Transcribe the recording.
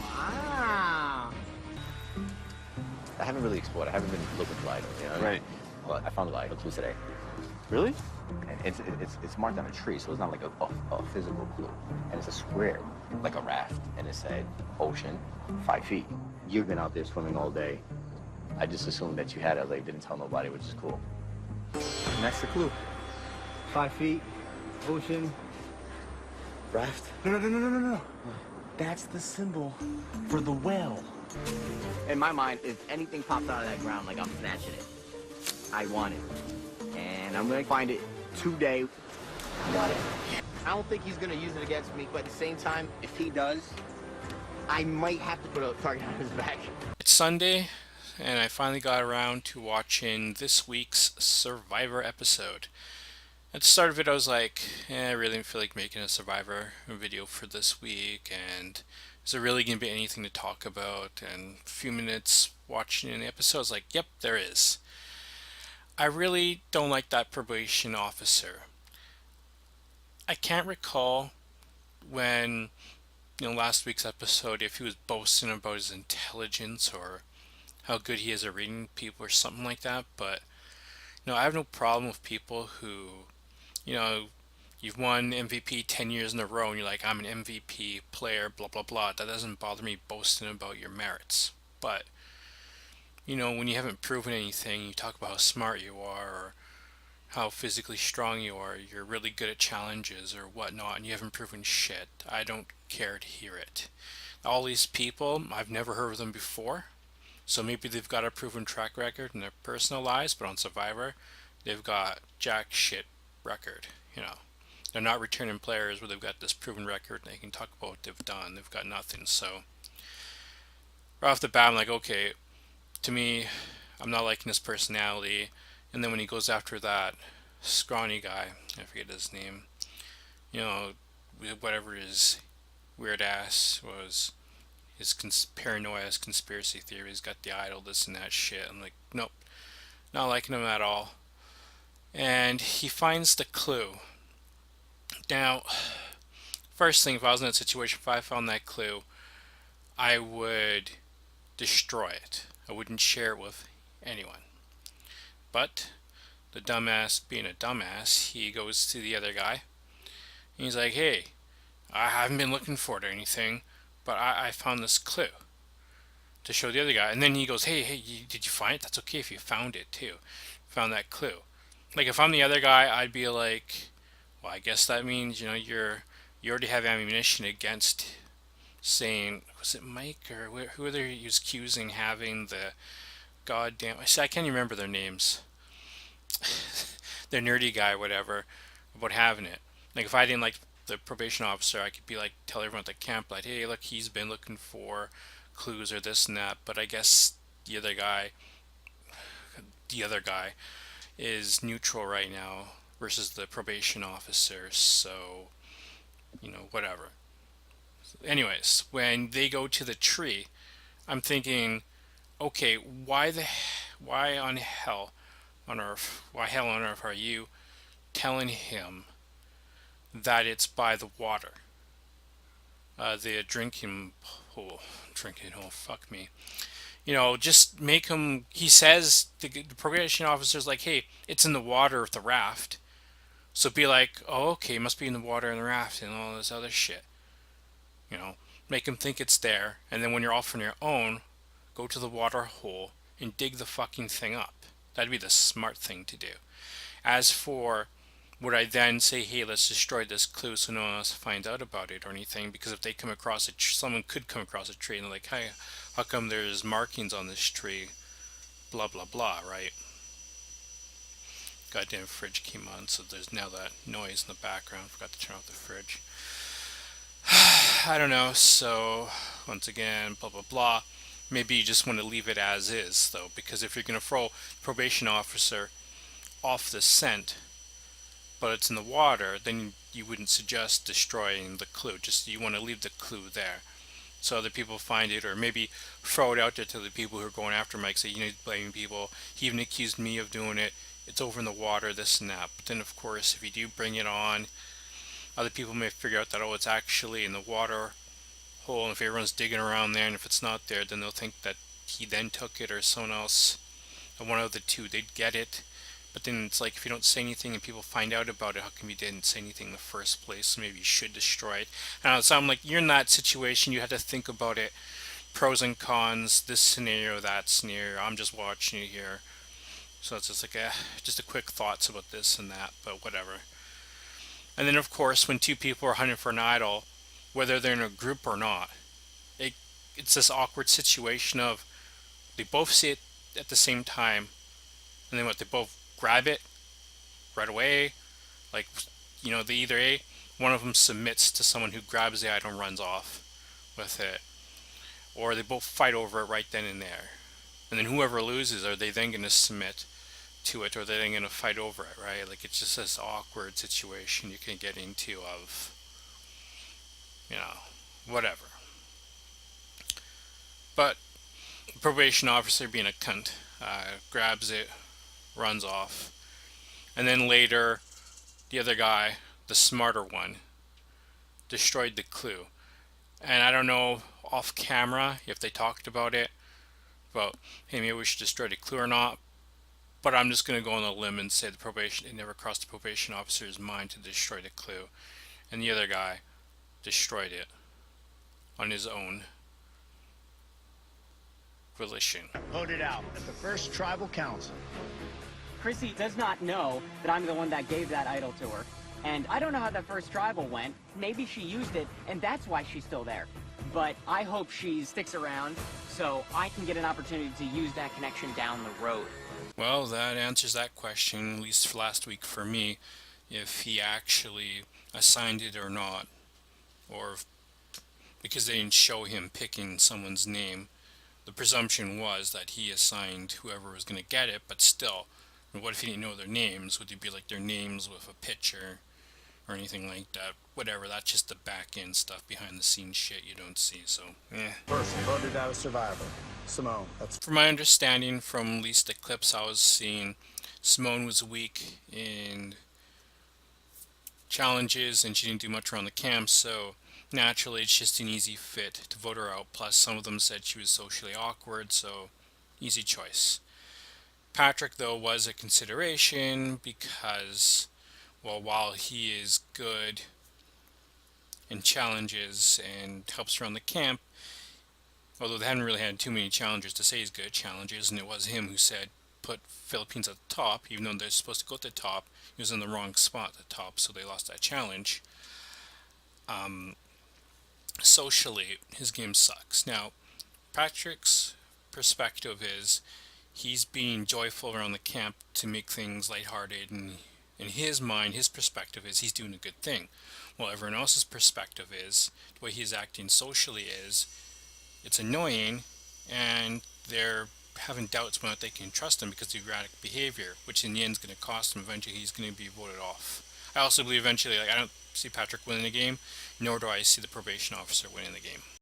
Wow. I haven't really explored. I haven't been looking for items, you know? Right. Well, I found a lot of clues today. Really? And it's marked on a tree, so it's not like a physical clue. And it's a square, like a raft. And it said, ocean, 5 feet. You've been out there swimming all day. I just assumed that you had it, like, didn't tell nobody, which is cool. And that's the clue. 5 feet, ocean. Raft? No. That's the symbol for the well. In my mind, if anything pops out of that ground, like I'm snatching it. I want it. And I'm gonna find it today. Got it. I don't think he's gonna use it against me, but at the same time, if he does, I might have to put a target on his back. It's Sunday, and I finally got around to watching this week's Survivor episode. At the start of it, I was like, I really didn't feel like making a Survivor video for this week, and is there really going to be anything to talk about? And a few minutes watching the episode, I was like, yep, there is. I really don't like that probation officer. I can't recall when, last week's episode, if he was boasting about his intelligence or how good he is at reading people or something like that, but, I have no problem with people who, you've won MVP 10 years in a row and you're like, I'm an MVP player, blah, blah, blah. That doesn't bother me boasting about your merits. But, when you haven't proven anything, you talk about how smart you are or how physically strong you are, you're really good at challenges or whatnot, and you haven't proven shit. I don't care to hear it. All these people, I've never heard of them before. So maybe they've got a proven track record in their personal lives, but on Survivor, they've got jack shit record, They're not returning players where they've got this proven record and they can talk about what they've done. They've got nothing. So right off the bat, I'm like, okay, to me, I'm not liking his personality. And then when he goes after that scrawny guy, I forget his name, whatever his weird ass was, his paranoia, his conspiracy theory, he's got the idol, this and that shit. I'm like, nope, not liking him at all. And he finds the clue. Now, first thing, if I was in that situation, if I found that clue, I would destroy it. I wouldn't share it with anyone. But the dumbass, being a dumbass, he goes to the other guy. And he's like, hey, I haven't been looking for it or anything, but I found this clue to show the other guy. And then he goes, hey, did you find it? That's okay if you found it too. Found that clue. Like, if I'm the other guy, I'd be like, well, I guess that means, you already have ammunition against saying, was it Mike or who are he was accusing having the goddamn, I can't remember their names. The nerdy guy, whatever, about having it. Like, if I didn't like the probation officer, I could be like, tell everyone at the camp, like, hey, look, he's been looking for clues or this and that. But I guess the other guy is neutral right now versus the probation officer. So, whatever. Anyways, when they go to the tree, I'm thinking, okay, why hell on earth are you telling him that it's by the water? The drinking hole, fuck me. Just make him, he says, the probation officer's like, hey, it's in the water with the raft. So be like, oh, okay, it must be in the water in the raft and all this other shit. Make him think it's there. And then when you're off on your own, go to the water hole and dig the fucking thing up. That'd be the smart thing to do. As for, would I then say, hey, let's destroy this clue so no one else finds out about it or anything? Because if they come across someone could come across a tree and they're like, hey, how come there's markings on this tree? Blah, blah, blah, right? Goddamn fridge came on, so there's now that noise in the background. Forgot to turn off the fridge. I don't know, so once again, blah, blah, blah. Maybe you just want to leave it as is, though, because if you're going to throw probation officer off the scent, but it's in the water, then you wouldn't suggest destroying the clue. Just you want to leave the clue there so other people find it, or maybe throw it out there to the people who are going after him, like say, blaming people. He even accused me of doing it. It's over in the water, this and that. But then, of course, if you do bring it on, Other people may figure out that, oh, it's actually in the water hole, and if everyone's digging around there, and if it's not there, then they'll think that he then took it, or someone else, or one of the two, they'd get it. But then it's like, if you don't say anything and people find out about it, how come you didn't say anything in the first place? So maybe you should destroy it. I don't know, so I'm like, you're in that situation, you had to think about it, pros and cons, this scenario, that scenario. I'm just watching you here. So it's just like, just a quick thoughts about this and that, but whatever. And then, of course, when two people are hunting for an idol, whether they're in a group or not, it, it's this awkward situation of they both see it at the same time, and then what? They both grab it right away. Like, they either one of them submits to someone who grabs the idol and runs off with it, or they both fight over it right then and there. And then whoever loses, are they then going to submit to it, or are they then going to fight over it, right? Like, it's just this awkward situation you can get into of, whatever. But the probation officer, being a cunt, grabs it, runs off. And then later, the other guy, the smarter one, destroyed the clue. And I don't know off camera if they talked about it, about, hey, maybe we should destroy the clue or not. But I'm just going to go on a limb and say it never crossed the probation officer's mind to destroy the clue. And the other guy destroyed it on his own volition. Voted out at the first tribal council. Chrissy does not know that I'm the one that gave that idol to her. And I don't know how that first tribal went. Maybe she used it, and that's why she's still there. But I hope she sticks around so I can get an opportunity to use that connection down the road. Well, that answers that question, at least for last week for me, if he actually assigned it or not. Or because they didn't show him picking someone's name, the presumption was that he assigned whoever was going to get it, but still, what if he didn't know their names? Would it be like their names with a picture or anything like that? Whatever, that's just the back end stuff, behind the scenes shit you don't see, so Person voted out a survivor. Simone. That's From my understanding, from at least the clips I was seeing, Simone was weak in challenges and she didn't do much around the camp, so naturally it's just an easy fit to vote her out. Plus some of them said she was socially awkward, so easy choice. Patrick, though, was a consideration because, well, while he is good in challenges and helps around the camp, although they haven't really had too many challengers to say he's good at challenges, and it was him who said put Philippines at the top, even though they're supposed to go at the top. He was in the wrong spot at the top, so they lost that challenge. Socially, his game sucks. Now, Patrick's perspective is he's being joyful around the camp to make things lighthearted, and in his mind, his perspective is he's doing a good thing. Well, everyone else's perspective is, the way he's acting socially is, it's annoying, and they're having doubts whether they can trust him because of erratic behavior, which in the end is going to cost him. Eventually, he's going to be voted off. I also believe eventually, I don't see Patrick winning the game, nor do I see the probation officer winning the game.